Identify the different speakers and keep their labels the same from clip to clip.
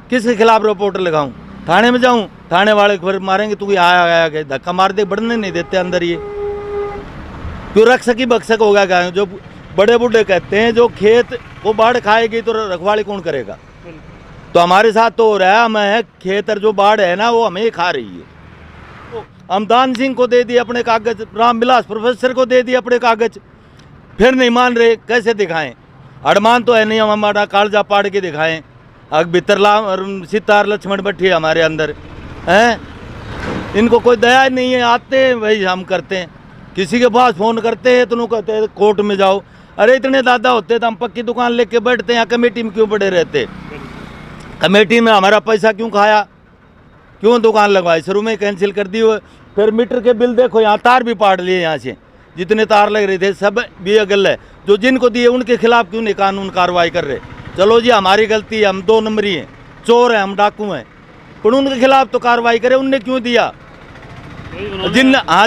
Speaker 1: किसके खिलाफ रिपोर्ट लगाऊं? थाने में जाऊं, थाने वाले फिर मारेंगे, तू आया आया के धक्का मार दे, बढ़ने नहीं देते अंदर। ये क्यों रख सकी बक्सक होगा क्या? जो बड़े बूढ़े कहते हैं जो खेत को बाढ़ खाएगी तो रखवाली कौन करेगा? तो हमारे साथ तो हो रहा है, हमें खेत जो बाढ़ है ना वो हमें खा रही है। हम दान सिंह को दे दिए अपने कागज, रामविलास प्रोफेसर को दे दिए अपने कागज, फिर नहीं मान रहे। कैसे दिखाएं? अड़मान तो है नहीं, हम हमारा कालजा पाड़ के दिखाएं। अब भितरलाम सितार लक्ष्मण बैठी हमारे अंदर हैं, इनको कोई दया नहीं है। आते हैं वही हम करते हैं, किसी के पास फ़ोन करते हैं तो कहते हैं कोर्ट में जाओ। अरे इतने दादा होते तो हम पक्की दुकान लेके बैठते हैं, कमेटी में क्यों पड़े रहते? कमेटी में हमारा पैसा क्यों खाया? क्यों दुकान लगवाई? शुरू में कैंसिल कर दी हुए। फिर मीटर के बिल देखो, यहाँ तार भी पाड़ लिए, यहाँ से जितने तार लग रहे थे सब भी अगल है। जो जिनको दिए उनके खिलाफ क्यों नहीं कानून कार्रवाई कर रहे? चलो जी हमारी गलती है, हम 2 नंबरी हैं, चोर हैं, हम डाकू हैं, पर उनके खिलाफ तो कार्रवाई करे। उनने क्यों दिया?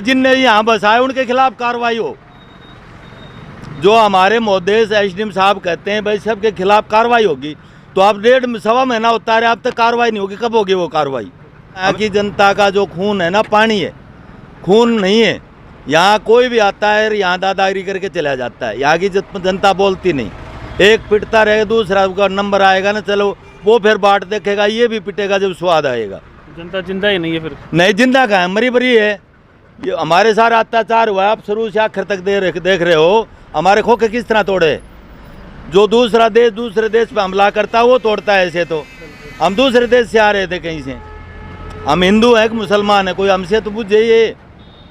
Speaker 1: जिनने यहाँ बसाए उनके खिलाफ कार्रवाई हो। जो हमारे महोदय एसडीएम साहब कहते हैं भाई सबके खिलाफ कार्रवाई होगी, तो आप 1.5-1.25 महीना होता है, अब तक कार्रवाई नहीं होगी। कब होगी वो कार्रवाई? यहाँ की जनता का जो खून है ना, पानी है, खून नहीं है। यहाँ कोई भी आता है यहाँ दादागिरी करके चला जाता है। यहाँ की जनता बोलती नहीं, एक पिटता रहेगा, दूसरा का नंबर आएगा ना, चलो वो फिर बाट देखेगा, ये भी पिटेगा जब स्वाद आएगा।
Speaker 2: जनता जिंदा ही नहीं है फिर? नहीं,
Speaker 1: जिंदा कहाँ है, मरी भरी है। ये हमारे साथ अत्याचार हुआ है, आप शुरू से आखिर तक देख रहे हो। हमारे खोखे किस तरह तोड़े? जो दूसरे देश पे हमला करता है वो तोड़ता है। ऐसे तो हम दूसरे देश से आ रहे थे कहीं से, हम हिंदू हैं कि मुसलमान है, कोई हमसे तो पूछे ये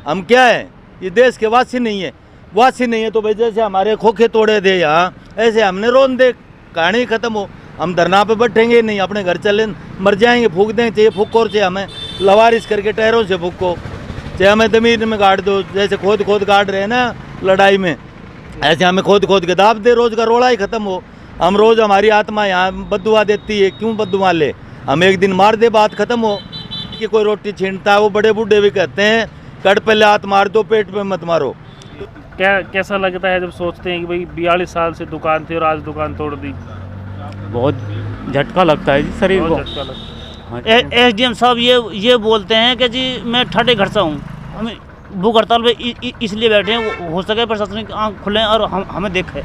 Speaker 1: हम क्या है? ये देश के वासी नहीं है, वासी नहीं है तो भाई जैसे हमारे खोखे तोड़े थे यहाँ, ऐसे हमने रोन दे, कहानी खत्म हो। हम धरना पे बैठेंगे नहीं, अपने घर चले, मर जाएंगे, फूक देंगे। चाहिए फूको, चाहिए हमें लवारिश करके टायरों से फूको, चाहे हमें जमीन में गाड़ दो, जैसे खोद गाड़ रहे हैं ना लड़ाई में, ऐसे हमें खोद के दाब दे, रोज का रोड़ा ही खत्म हो। हम रोज हमारी आत्मा यहाँ बद्दुआ देती है, क्यों बद्दुआ ले? हम एक दिन मार दे, बात खत्म हो। कि कोई रोटी छीनता है, वो बड़े बूढ़े भी कहते हैं कट पे हाथ मार दो, पेट पे मत मारो।
Speaker 2: कैसा लगता है जब सोचते हैं कि भाई 42 साल से दुकान थी और आज दुकान तोड़ दी?
Speaker 3: बहुत झटका लगता है जी शरीर को।
Speaker 2: झटका लगता है।
Speaker 4: एसडीएम साहब ये बोलते हैं कि जी मैं ठाटे घर से हूँ, हमें भूख हड़ताल पे इसलिए बैठे हैं, हो सके प्रशासन की आँख खुलें और हमें देखें।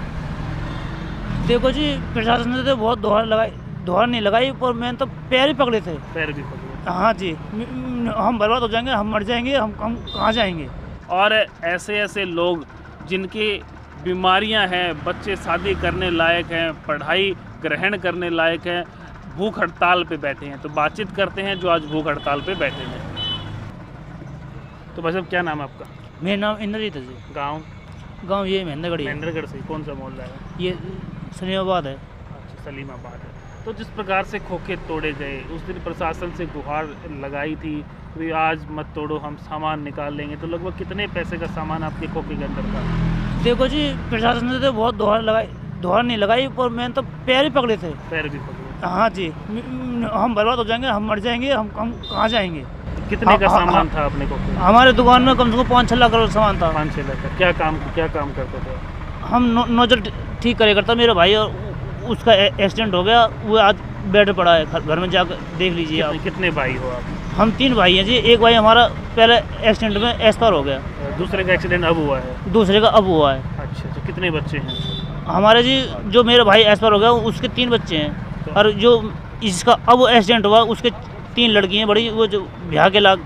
Speaker 4: देखो जी प्रशासन ने तो बहुत दोहर नहीं लगाई, पर मैंने तो पैर ही पकड़े थे।
Speaker 2: पैर भी पकड़े?
Speaker 4: हाँ जी, हम बर्बाद हो जाएंगे, हम मर जाएंगे, हम कहाँ जाएंगे?
Speaker 2: और ऐसे लोग जिनकी बीमारियां हैं, बच्चे शादी करने लायक हैं, पढ़ाई ग्रहण करने लायक हैं, भूख हड़ताल पे बैठे हैं। तो बातचीत करते हैं जो आज भूख हड़ताल पे बैठे हैं। तो भाई साहब क्या नाम है आपका?
Speaker 4: मेरा नाम इंद्रजीत है जी। गाँव ये महेंद्रगढ़।
Speaker 2: महेंद्रगढ़ से कौन सा मोहल्ला है?
Speaker 4: ये सलीमाबाद है।
Speaker 2: अच्छा, सलीमाबाद है। तो जिस प्रकार से खोखे तोड़े गए, उस दिन प्रशासन से गुहार लगाई थी कि आज मत तोड़ो, हम सामान निकाल लेंगे, तो लगभग कितने पैसे का सामान आपके खोखे के अंदर था?
Speaker 4: देखो जी प्रशासन ने तो बहुत दोहर नहीं लगाई, पर मैंने तो पैर ही पकड़े थे।
Speaker 2: पैर भी पकड़े?
Speaker 4: हाँ जी, हम बर्बाद हो जाएंगे, हम मर जाएंगे, हम कहाँ जाएंगे?
Speaker 2: कितने का सामान था अपने को?
Speaker 4: हमारे दुकान में कम से कम 5-6 लाख का सामान था।
Speaker 2: 5-6 लाख का? क्या काम करते थे?
Speaker 4: हम नोजल ठीक करे करता मेरा भाई, और उसका एक्सीडेंट हो गया, वो आज बेड पड़ा है, घर में जाकर देख लीजिए आप।
Speaker 2: कितने भाई हो आप?
Speaker 4: हम 3 भाई हैं जी। एक भाई हमारा पहले एक्सीडेंट में एक्सपायर हो गया,
Speaker 2: दूसरे का एक्सीडेंट अब हुआ है?
Speaker 4: दूसरे का अब हुआ है।
Speaker 2: अच्छा, तो कितने बच्चे हैं
Speaker 4: हमारे जी? जो मेरा भाई एक्सपायर हो गया उसके 3 बच्चे हैं, और जो इसका अब एक्सीडेंट हुआ उसके 3 लड़की हैं बड़ी, वो जो ब्याह के लाग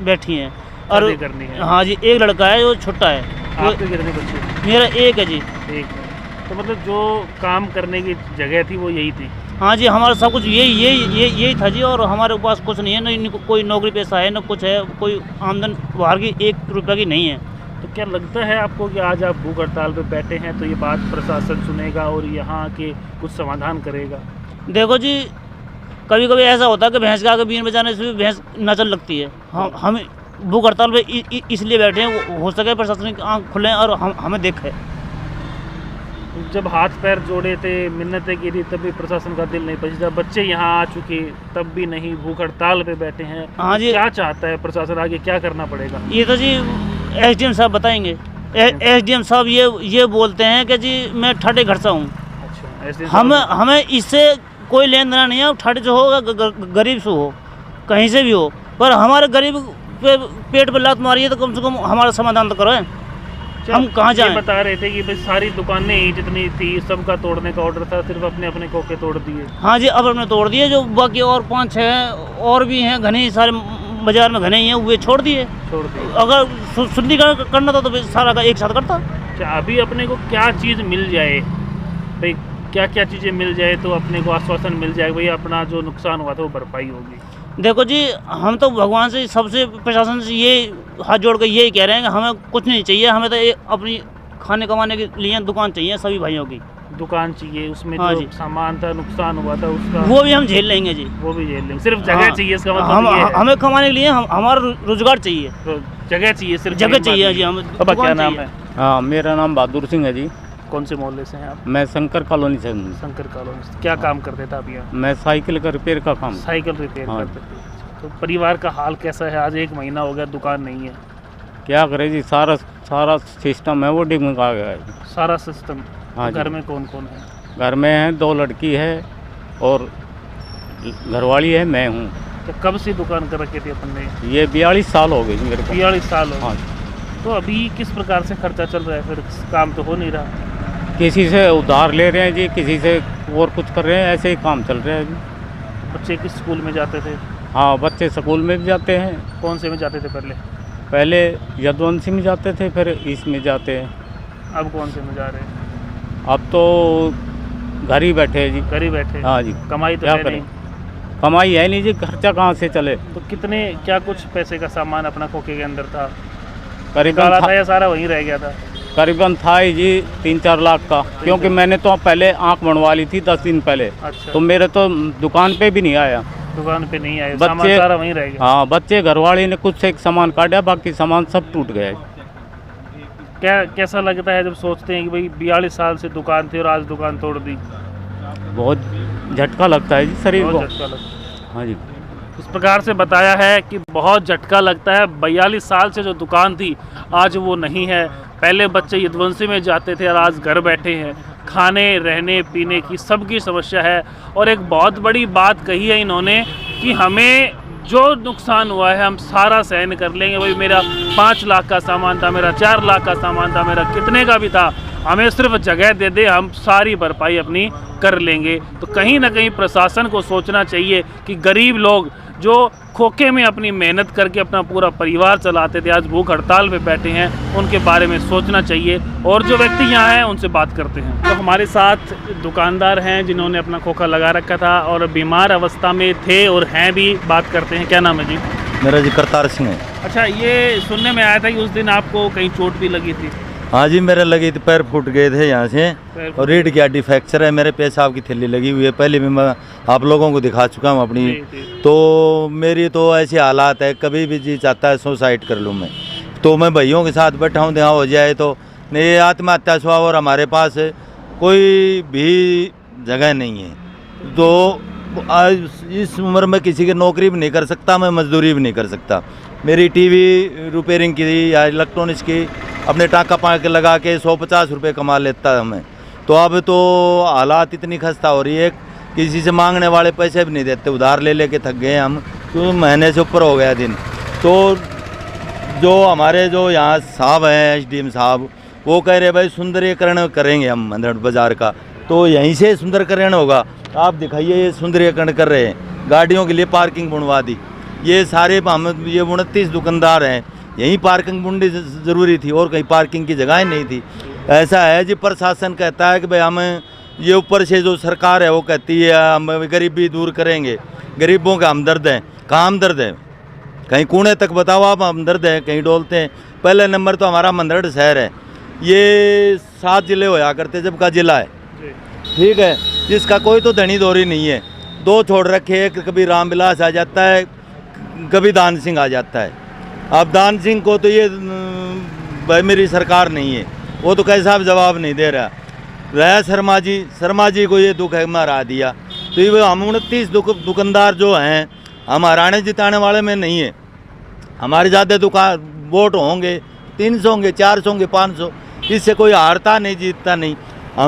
Speaker 4: बैठी हैं। और
Speaker 2: करनी है?
Speaker 4: हाँ जी, एक लड़का है जो छोटा है।
Speaker 2: आपके कितने बच्चे?
Speaker 4: मेरा एक है जी।
Speaker 2: एक है। तो मतलब जो काम करने की जगह थी वो यही थी?
Speaker 4: हाँ जी, हमारा सब कुछ यही था जी, और हमारे पास कुछ नहीं है, न कोई नौकरी पैसा है, न कुछ है, कोई आमदन बाहर की 1 रुपये की नहीं है।
Speaker 2: तो क्या लगता है आपको कि आज आप भूख हड़ताल पे बैठे हैं तो ये बात प्रशासन सुनेगा और यहाँ के कुछ समाधान करेगा?
Speaker 4: देखो जी कभी कभी ऐसा होता है कि भैंस के आगे बीन बजाने से भी भैंस नचल लगती है। हम भूख हड़ताल पे इसलिए बैठे हैं, हो सके प्रशासन की आँख खुलें और हमें देखें।
Speaker 2: जब हाथ पैर जोड़े थे, मिन्नतें की थी, तब भी प्रशासन का दिल नहीं पहुंचा। बच्चे यहाँ आ चुके तब भी नहीं, भूख हड़ताल पे बैठे हैं।
Speaker 4: हाँ जी,
Speaker 2: क्या चाहता है प्रशासन, आगे क्या करना पड़ेगा?
Speaker 4: ये तो जी एसडीएम साहब बताएंगे। एसडीएम साहब ये बोलते हैं कि जी मैं ठाटे घर से हूँ।
Speaker 2: अच्छा, हमें
Speaker 4: इससे कोई लेन देना नहीं है, ठाटे से हो गरीब से हो, कहीं से भी हो, पर हमारे गरीब पे पेट पे लात मारी है तो कम से कम हमारा समाधान तो करो। हम कहाँ जाएं?
Speaker 2: ये बता रहे थे कि भाई सारी दुकानें ही जितनी थी सबका तोड़ने का ऑर्डर था, सिर्फ अपने अपने खोखे तोड़ दिए।
Speaker 4: हाँ जी, अब हमने तोड़ दिए, जो बाकी और 5-6 और भी हैं घने, सारे बाजार में घने ही हैं, वे छोड़ दिए। अगर शुद्धिकरण करना था तो फिर सारा का एक साथ करता।
Speaker 2: अच्छा, अभी अपने को क्या चीज़ मिल जाए भाई, क्या क्या चीज़ें मिल जाए तो अपने को आश्वासन मिल जाए भाई अपना जो नुकसान हुआ था वो भरपाई होगी?
Speaker 4: देखो जी, हम तो भगवान से, सबसे प्रशासन से ये हाथ जोड़ कर यही कह रहे हैं कि हमें कुछ नहीं चाहिए, हमें तो अपनी खाने कमाने के लिए दुकान चाहिए सभी भाइयों की।
Speaker 2: दुकान चाहिए, उसमें
Speaker 4: हाँ
Speaker 2: जो
Speaker 4: जी।
Speaker 2: सामान था, नुकसान हुआ था उसका
Speaker 4: वो भी हम झेल लेंगे जी,
Speaker 2: वो भी झेल लेंगे। सिर्फ जगह
Speaker 4: हाँ,
Speaker 2: चाहिए, इसका मतलब ये है।
Speaker 4: हमें कमाने के लिए हमारा रोजगार चाहिए,
Speaker 2: तो जगह चाहिए, सिर्फ
Speaker 4: जगह
Speaker 2: यही
Speaker 4: चाहिए
Speaker 2: बात
Speaker 4: जी।
Speaker 2: है।
Speaker 4: हम
Speaker 2: पापा क्या
Speaker 4: दुकान
Speaker 2: नाम
Speaker 4: चाहिए।
Speaker 2: है?
Speaker 3: हाँ, मेरा नाम बहादुर सिंह है जी।
Speaker 2: कौन से मोहल्ले से हैं आप?
Speaker 3: मैं शंकर कॉलोनी से हूँ।
Speaker 2: शंकर कॉलोनी से। क्या काम करते थे आप यहाँ?
Speaker 3: मैं साइकिल का रिपेयर का काम।
Speaker 2: साइकिल रिपेयर
Speaker 3: हाँ।
Speaker 2: करते थे। तो परिवार का हाल कैसा है? आज 1 महीना हो गया दुकान नहीं है,
Speaker 3: क्या करे जी, सारा सिस्टम है वो डिग आ गया है।
Speaker 2: सारा सिस्टम।
Speaker 3: हाँ
Speaker 2: घर
Speaker 3: जी।
Speaker 2: में कौन कौन है?
Speaker 3: घर में है 2 लड़की है और घरवाली है, मैं हूँ।
Speaker 2: तो कब से दुकान कर रखी थी अपन ने?
Speaker 3: ये 42 साल हो गए जी मेरे को।
Speaker 2: 42 साल हो
Speaker 3: हाँ,
Speaker 2: गए। तो अभी किस प्रकार से खर्चा चल रहा है? फिर काम तो हो नहीं रहा।
Speaker 3: किसी से उधार ले रहे हैं जी, किसी से और कुछ कर रहे हैं, ऐसे ही काम चल रहा है जी।
Speaker 2: बच्चे किस स्कूल में जाते थे?
Speaker 3: हाँ, बच्चे स्कूल में भी जाते हैं।
Speaker 2: कौन से में जाते थे पहले?
Speaker 3: पहले यदुवंशी में जाते थे, फिर इसमें जाते हैं।
Speaker 2: अब कौन से में जा रहे हैं?
Speaker 3: अब तो घर ही बैठे हैं जी।
Speaker 2: घर ही बैठे।
Speaker 3: हाँ जी,
Speaker 2: कमाई तो
Speaker 3: क्या
Speaker 2: है
Speaker 3: करें,
Speaker 2: नहीं।
Speaker 3: कमाई है नहीं जी, खर्चा कहाँ से चले।
Speaker 2: तो कितने, क्या कुछ पैसे का सामान अपना खोखे के अंदर था?
Speaker 3: करीबन
Speaker 2: काला था या सारा वहीं रह गया था?
Speaker 3: करीबन था ही जी 3-4 लाख का, क्योंकि मैंने तो पहले आंख बनवा ली थी 10 दिन पहले।
Speaker 2: अच्छा।
Speaker 3: तो मेरे तो दुकान पे भी नहीं आया।
Speaker 2: दुकान पे नहीं आए,
Speaker 3: बच्चे-
Speaker 2: सामान सारा वहीं रह गया।
Speaker 3: हाँ, बच्चे घरवाले ने कुछ एक सामान काटा, बाकी सामान सब टूट गया।
Speaker 2: क्या कैसा लगता है जब सोचते हैं कि भाई 42 साल से दुकान थी और आज दुकान तोड़ दी?
Speaker 3: बहुत झटका लगता है जी शरीर को।
Speaker 2: बहुत झटका लगता है।
Speaker 3: हाँ जी,
Speaker 2: इस प्रकार से बताया है कि बहुत झटका लगता है। 42 साल से जो दुकान थी आज वो नहीं है। पहले बच्चे यदुवंशी में जाते थे और आज घर बैठे हैं। खाने रहने पीने की सबकी समस्या है। और एक बहुत बड़ी बात कही है इन्होंने कि हमें जो नुकसान हुआ है हम सारा सहन कर लेंगे। भाई मेरा 5 लाख का सामान था, मेरा 4 लाख का सामान था, मेरा कितने का भी था, हमें सिर्फ जगह दे दे, हम सारी भरपाई अपनी कर लेंगे। तो कहीं ना कहीं प्रशासन को सोचना चाहिए कि गरीब लोग जो खोखे में अपनी मेहनत करके अपना पूरा परिवार चलाते थे आज भूख हड़ताल पे बैठे हैं, उनके बारे में सोचना चाहिए। और जो व्यक्ति यहाँ हैं उनसे बात करते हैं। तो हमारे साथ दुकानदार हैं जिन्होंने अपना खोखा लगा रखा था और बीमार अवस्था में थे और हैं भी। बात करते हैं। क्या नाम है जी?
Speaker 1: मेरा जी करतार सिंह है।
Speaker 2: अच्छा, ये सुनने में आया था कि उस दिन आपको कहीं चोट भी लगी थी?
Speaker 1: हाँ जी, मेरे लगी थी, पैर फूट गए थे यहाँ से
Speaker 2: पैर
Speaker 1: और रीढ़ की हड्डी फ्रैक्चर है। मेरे पेशाब की थैली लगी हुई है, पहले भी मैं आप लोगों को दिखा चुका हूँ अपनी।
Speaker 2: जी, जी।
Speaker 1: तो मेरी तो ऐसी हालात है, कभी भी जी चाहता है सुसाइड कर लूँ मैं। तो मैं भाइयों के साथ बैठा हूँ, यहाँ हो जाए तो नहीं, आत्महत्या स्वभाव। और हमारे पास कोई भी जगह नहीं है। तो आज इस उम्र में किसी की नौकरी भी नहीं कर सकता, मैं मजदूरी भी नहीं कर सकता। मेरी टीवी रिपेयरिंग की या इलेक्ट्रॉनिक्स की अपने टाका पा के लगा के 150 रुपये कमा लेता है मैं। तो अब तो हालात इतनी खस्ता हो रही है, किसी से मांगने वाले पैसे भी नहीं देते, उधार ले लेके थक गए हम, तो महीने से ऊपर हो गया दिन। तो जो हमारे जो यहाँ साहब हैं, एसडीएम साहब, वो कह रहे भाई सुंदरीकरण करेंगे हम मंदर बाज़ार का। तो यहीं से सुंदरीकरण होगा। आप दिखाइए, ये सुंदरीकरण कर रहे हैं, गाड़ियों के लिए पार्किंग बनवा दी। ये सारे हम ये 29 दुकानदार हैं, यहीं पार्किंग बुननी ज़रूरी थी और कहीं पार्किंग की जगह नहीं थी। ऐसा है जी, प्रशासन कहता है कि भाई हम ये ऊपर से जो सरकार है वो कहती है हम गरीबी दूर करेंगे, गरीबों का हमदर्द हैं। कहाँ हमदर्द है? कहीं कूड़े तक बताओ आप हमदर्द है, कहीं डोलते हैं। पहले नंबर तो हमारा मंदरड शहर है, ये 7 ज़िले होया करते जब का ज़िला है, ठीक है, जिसका कोई तो धनी दौरी नहीं है। 2 छोड़ रखे, एक कभी रामविलास आ जाता है, कभी दान सिंह आ जाता है। अब दान सिंह को तो ये भाई मेरी सरकार नहीं है, वो तो कैसा भी जवाब नहीं दे रहा। रहा शर्मा जी को ये दुख है मारा दिया। तो ये हम 29 दुकानदार जो हैं, हम हराने जिताने वाले में नहीं है। हमारे ज़्यादा दुकान वोट होंगे, 300 होंगे, 400 होंगे, 500, इससे कोई हारता नहीं जीतता नहीं।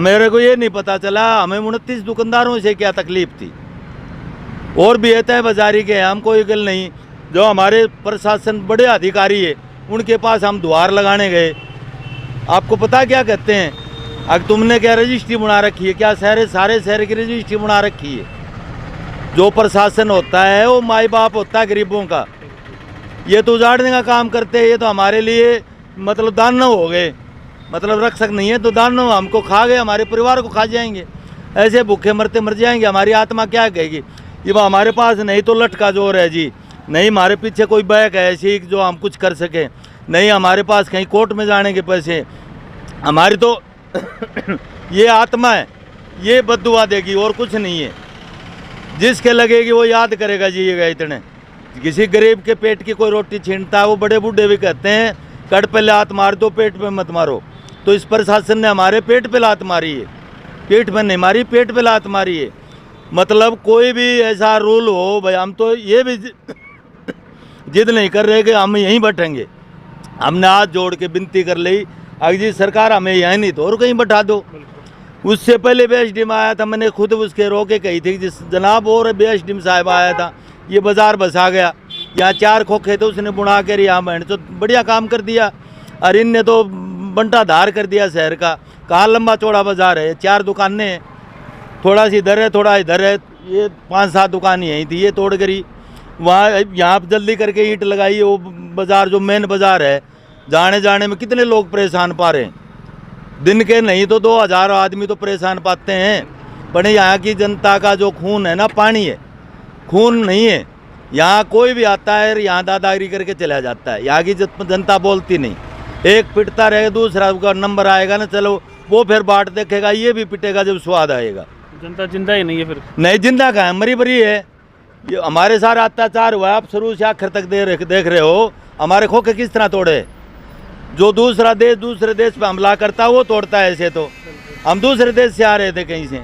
Speaker 1: मेरे को ये नहीं पता चला हमें 29 दुकानदारों से क्या तकलीफ थी। और भी है तय बाजारी के, हम कोई गल नहीं। जो हमारे प्रशासन बड़े अधिकारी है उनके पास हम दुआर लगाने गए। आपको पता क्या कहते हैं, अगर तुमने क्या रजिस्ट्री बना रखी है, क्या सारे शहर की रजिस्ट्री बना रखी है। जो प्रशासन होता है वो माई बाप होता है गरीबों का। ये तो उजाड़ने का काम करते हैं। ये तो हमारे लिए मतलब दानव हो गए, मतलब रक्षक नहीं है तो दानव हमको खा गए, हमारे परिवार को खा जाएंगे। ऐसे भूखे मरते मर जाएंगे। हमारी आत्मा क्या कहेगी। ये हमारे पास नहीं तो लठ का जोर है जी, नहीं हमारे पीछे कोई बैग है ऐसी जो हम कुछ कर सकें, नहीं हमारे पास कहीं कोर्ट में जाने के पैसे। हमारी तो ये आत्मा है, ये बद्दुआ देगी और कुछ नहीं है। जिसके लगेगी वो याद करेगा जिएगा। इतने किसी गरीब के पेट की कोई रोटी छीनता है, वो बड़े बूढ़े भी कहते हैं कट पे लात मार दो, पेट पे मत मारो। तो इस प्रशासन ने हमारे पेट पे लात मारी है, पेट पे नहीं मारी, पेट पे लात मारी है। मतलब कोई भी ऐसा रूल हो भाई, हम तो ये भी जिद नहीं कर रहे कि हम यहीं बैठेंगे। हमने हाथ जोड़ के विनती कर ली, अगर जी सरकार हमें यहीं नहीं तो और कहीं बैठा दो। उससे पहले BSDM आया था, मैंने खुद उसके रोके कही थी जिस जनाब और BSDM साहब आया था, ये बाज़ार बसा गया, यहाँ 4 खोखे थे उसने बुना कर यहाँ बैठ तो बढ़िया काम कर दिया। और इनने तो बंटा धार कर दिया शहर का। कहाँ लंबा चौड़ा बाज़ार है, 4 दुकानें हैं, थोड़ा सी इधर है थोड़ा इधर है। ये 5-7 दुकान यहीं थी, ये तोड़ करी वहाँ यहाँ जल्दी करके ईंट लगाई। वो बाज़ार जो मेन बाज़ार है, जाने में कितने लोग परेशान पा रहे हैं। दिन के नहीं तो 2000 आदमी तो परेशान पाते हैं। पर यहाँ की जनता का जो खून है ना, पानी है, खून नहीं है। यहाँ कोई भी आता है यहाँ दादागिरी करके चला जाता है। यहाँ की जनता बोलती नहीं, एक पिटता रहेगा दूसरा का नंबर आएगा ना, चलो वो फिर बाट देखेगा, ये भी पिटेगा जब स्वाद आएगा।
Speaker 2: जनता जिंदा ही नहीं है फिर।
Speaker 1: नहीं जिंदा कहाँ है, मरी भरी है। ये हमारे साथ अत्याचार हुआ, आप शुरू से आखिर तक देख रहे हो। हमारे खोखे किस तरह तोड़े। जो दूसरे देश पे हमला करता है वो तोड़ता है। ऐसे तो हम दूसरे देश से आ रहे थे कहीं से।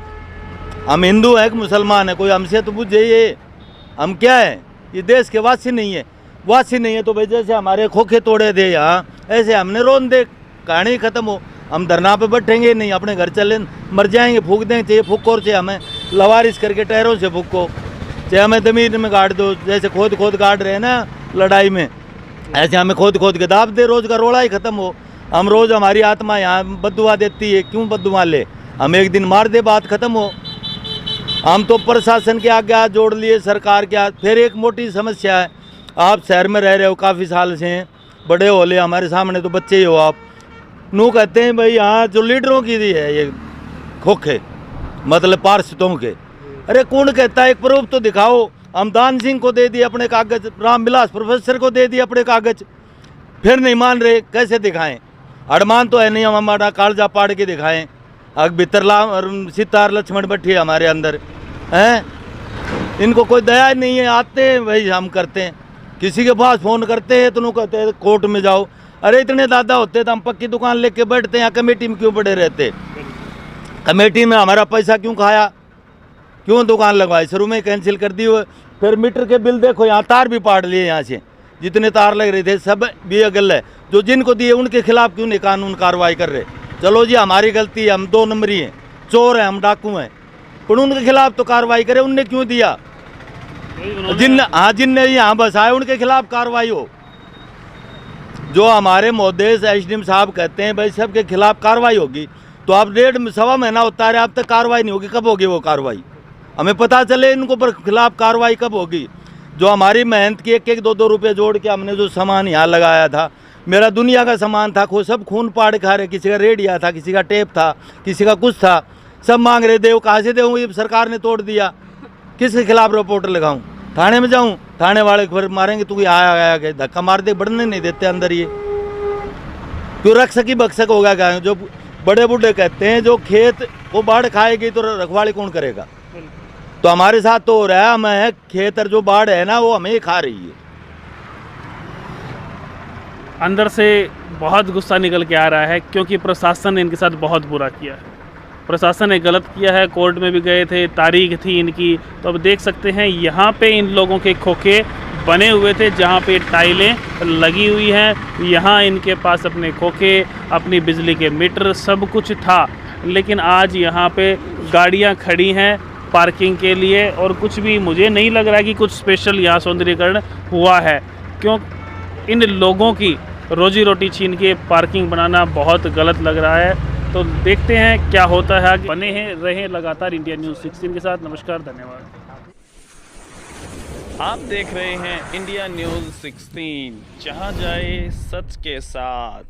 Speaker 1: हम हिंदू हैं कि मुसलमान है, कोई हमसे तो पूछे ये हम क्या है। ये देश के वासी नहीं है, वासी नहीं है तो भाई जैसे हमारे खोखे तोड़े थे यहाँ, ऐसे हमने रोन दे, कहानी ख़त्म हो। हम धरना पे बैठेंगे नहीं, अपने घर चले मर जाएंगे, फूक देंगे। चाहिए फूको और चाहिए हमें लवारिश करके टायरों से फूको, चाहे हमें ज़मीन में गाड़ दो। जैसे खोद गाड़ रहे हैं ना लड़ाई में, ऐसे हमें खोद के दाब दे, रोज़ का रोड़ा ही ख़त्म हो। हम रोज़ हमारी आत्मा यहाँ बद्दुआ देती है, क्यों बद्दुआ ले, हम एक दिन मार दे बात ख़त्म हो। हम तो प्रशासन के आगे हाथ जोड़ लिए, सरकार के हाथ। फिर एक मोटी समस्या है, आप शहर में रह रहे हो काफ़ी साल से, बड़े हो ले, हमारे सामने तो बच्चे ही हो आप। नू कहते हैं भाई यहाँ जो लीडरों की दी है ये खोखे, मतलब पार्षदों के। अरे कौन कहता है, एक प्रूफ तो दिखाओ। हम दान सिंह को दे दिए अपने कागज, रामविलास प्रोफेसर को दे दिए अपने कागज, फिर नहीं मान रहे। कैसे दिखाएं, अड़मान तो है नहीं, हम हमारा कालजा पाड़ के दिखाएं। अब भीतर सितार लक्ष्मण बैठी है हमारे अंदर हैं, इनको कोई दया नहीं है। आते हैं भाई हम करते हैं, किसी के पास फ़ोन करते हैं तो उन्होंने कहते हैं कोर्ट में जाओ। अरे इतने दादा होते तो हम पक्की दुकान लेके बैठते हैं, यहाँ कमेटी में क्यों पड़े रहते। कमेटी में हमारा पैसा क्यों खाया, क्यों दुकान लगवाई, शुरू में कैंसिल कर दी हुए। फिर मीटर के बिल देखो, यहाँ तार भी पाड़ लिए, यहाँ से जितने तार लग रहे थे सब भी अगल है। जो जिनको दिए उनके खिलाफ क्यों नहीं कानून कार्रवाई कर रहे। चलो जी हमारी गलती है, हम 2 नंबरी हैं, चोर हैं, हम डाकू हैं, पर उनके खिलाफ तो कार्रवाई करे। उनने क्यों दिया, जिनने यहाँ बसाए उनके खिलाफ कार्रवाई हो। जो हमारे मोहदेस SDM साहब कहते हैं भाई सबके खिलाफ कार्रवाई होगी, तो आप 1.5-1.25 महीना होता है, अब तक कार्रवाई नहीं होगी। कब होगी वो कार्रवाई, हमें पता चले इनको पर खिलाफ कार्रवाई कब होगी। जो हमारी मेहनत की 1-1, 2-2 रुपये जोड़ के हमने जो सामान यहाँ लगाया था, मेरा दुनिया का सामान था, सब खून पाड़ खा रहे। किसी का रेडिया था, किसी का टेप था, किसी का कुछ था, सब मांग रहे देव, कहाँ से देऊँ, ये सरकार ने तोड़ दिया। किसके खिलाफ रिपोर्ट लगाऊँ, थाने में जाऊँ, थाने वाले फिर मारेंगे, तू आया गया धक्का मार दे, बढ़ने नहीं देते अंदर। ये क्यों रक्षक ही बक्षक होगा क्या। जो बड़े बूढ़े कहते हैं जो खेत को बाढ़ खाएगी तो रखवाली कौन करेगा। तो हमारे साथ तो हो रहा है, हमें खेत और जो बाढ़ है ना वो हमें खा रही है।
Speaker 2: अंदर से बहुत गुस्सा निकल के आ रहा है, क्योंकि प्रशासन ने इनके साथ बहुत बुरा किया है। प्रशासन ने गलत किया है, कोर्ट में भी गए थे, तारीख थी इनकी। तो अब देख सकते हैं यहाँ पे इन लोगों के खोखे बने हुए थे, जहाँ पे टाइलें लगी हुई हैं। यहाँ इनके पास अपने खोखे, अपनी बिजली के मीटर, सब कुछ था। लेकिन आज यहाँ पे गाड़ियाँ खड़ी हैं पार्किंग के लिए, और कुछ भी मुझे नहीं लग रहा है कि कुछ स्पेशल यहाँ सौंदर्यीकरण हुआ है, क्यों इन लोगों की रोजी रोटी छीन के पार्किंग बनाना बहुत गलत लग रहा है। तो देखते हैं क्या होता है। बने हैं रहें लगातार इंडिया न्यूज़ 16 के साथ। नमस्कार, धन्यवाद।
Speaker 5: आप देख रहे हैं इंडिया न्यूज़ 16, जहां जाए सच के साथ।